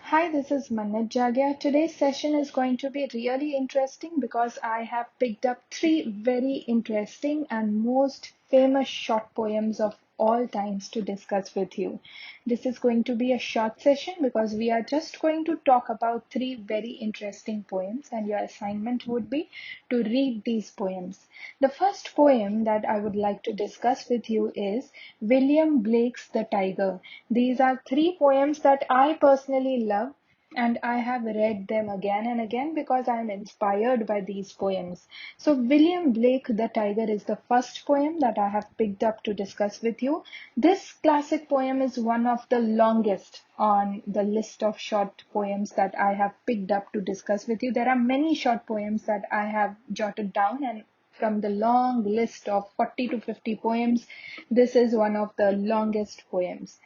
Hi, this is Manat Jagia. Today's session is going to be really interesting because I have picked up three very interesting and most famous short poems of all times to discuss with you. This is going to be a short session because we are just going to talk about three very interesting poems, and your assignment would be to read these poems. The first poem that I would like to discuss with you is William Blake's The Tyger. These are three poems that I personally love, and I have read them again and again because I am inspired by these poems. So, William Blake The Tyger is the first poem that I have picked up to discuss with you. This classic poem is one of the longest on the list of short poems that I have picked up to discuss with you. There are many short poems that I have jotted down, and from the long list of 40 to 50 poems, this is one of the longest poems.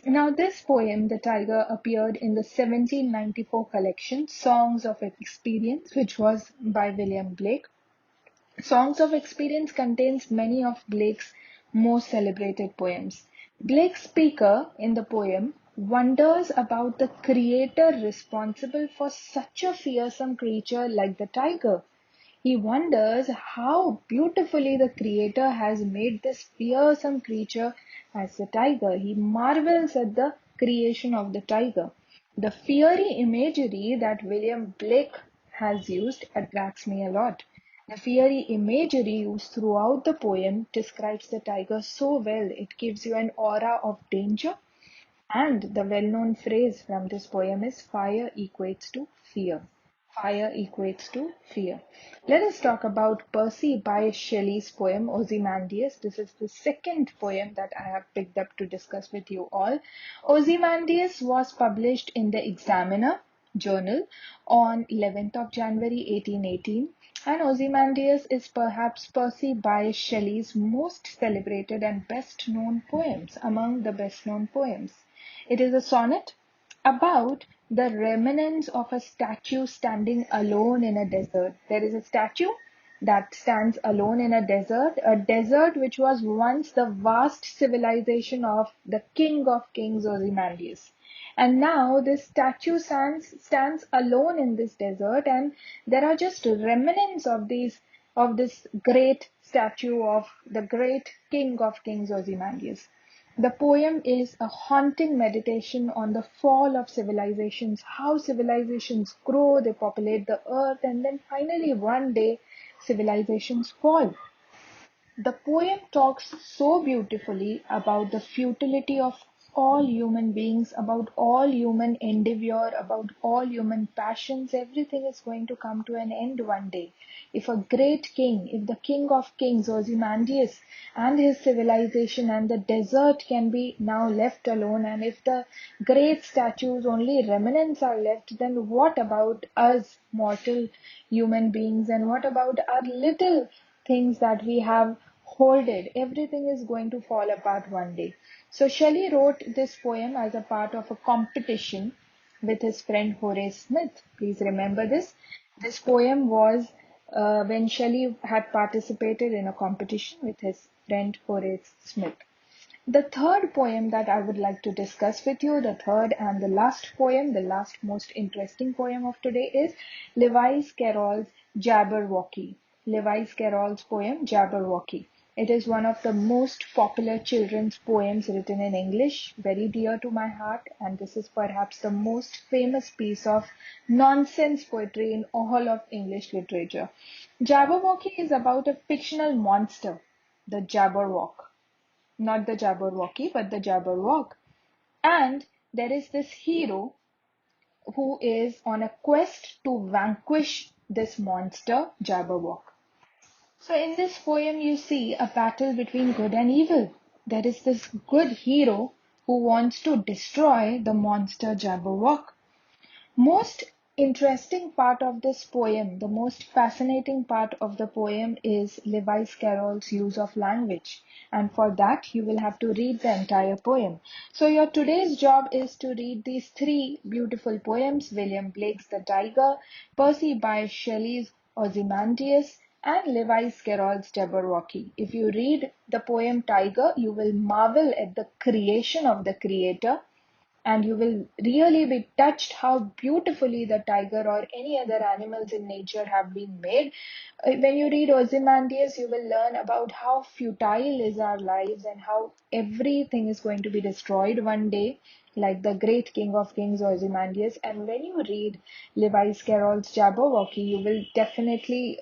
Now, this poem, The Tyger, appeared in the 1794 collection Songs of Experience, which was by William Blake. Songs of Experience contains many of Blake's most celebrated poems. Blake's speaker in the poem wonders about the creator responsible for such a fearsome creature like the tiger. He wonders how beautifully the Creator has made this fearsome creature as the tiger. He marvels at the creation of the tiger. The fiery imagery that William Blake has used attracts me a lot. The fiery imagery used throughout the poem describes the tiger so well. It gives you an aura of danger. And the well-known phrase from this poem is fire equates to fear. Fire equates to fear. Let us talk about Percy Bysshe Shelley's poem Ozymandias. This is the second poem that I have picked up to discuss with you all. Ozymandias was published in the Examiner journal on 11th of January 1818. And Ozymandias is perhaps Percy Bysshe Shelley's most celebrated and best known poems, among the best known poems. It is a sonnet about the remnants of a statue standing alone in a desert. There is a statue that stands alone in a desert which was once the vast civilization of the king of kings, Ozymandias. And now this statue stands alone in this desert, and there are just remnants of this great statue of the great king of kings, Ozymandias. The poem is a haunting meditation on the fall of civilizations, how civilizations grow, they populate the earth, and then finally one day civilizations fall. The poem talks so beautifully about the futility of all human beings, about all human endeavor, about all human passions. Everything is going to come to an end one day. If a great king, if the king of kings, Ozymandias, and his civilization and the desert can be now left alone, and if the great statues, only remnants are left, then what about us mortal human beings, and what about our little things that we have hoarded? Everything is going to fall apart one day. So Shelley wrote this poem as a part of a competition with his friend Horace Smith. Please remember this. This poem was when Shelley had participated in a competition with his friend Horace Smith. The third poem that I would like to discuss with you, the third and the last poem, the last most interesting poem of today, is Lewiscarroll's Jabberwocky. Lewiscarroll's poem Jabberwocky. It is one of the most popular children's poems written in English, very dear to my heart, and this is perhaps the most famous piece of nonsense poetry in all of English literature. Jabberwocky is about a fictional monster, the Jabberwock. Not the Jabberwocky, but the Jabberwock. And there is this hero who is on a quest to vanquish this monster, Jabberwock. So in this poem, you see a battle between good and evil. There is this good hero who wants to destroy the monster Jabberwock. Most interesting part of this poem, the most fascinating part of the poem is Lewiscarroll's use of language. And for that, you will have to read the entire poem. So your today's job is to read these three beautiful poems: William Blake's The Tyger, Percy Bysshe Shelley's Ozymandias, and Lewiscarroll's Jabberwocky. If you read the poem Tyger, you will marvel at the creation of the creator and you will really be touched how beautifully the tiger or any other animals in nature have been made. When you read Ozymandias, you will learn about how futile is our lives and how everything is going to be destroyed one day, like the great king of kings Ozymandias. And when you read Lewiscarroll's Jabberwocky, you will definitely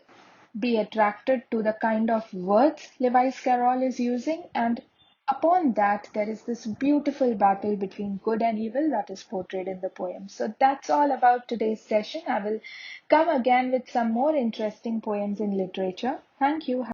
be attracted to the kind of words Lewiscarroll is using, and upon that there is this beautiful battle between good and evil that is portrayed in the poem. So that's all about today's session. I will come again with some more interesting poems in literature. Thank you.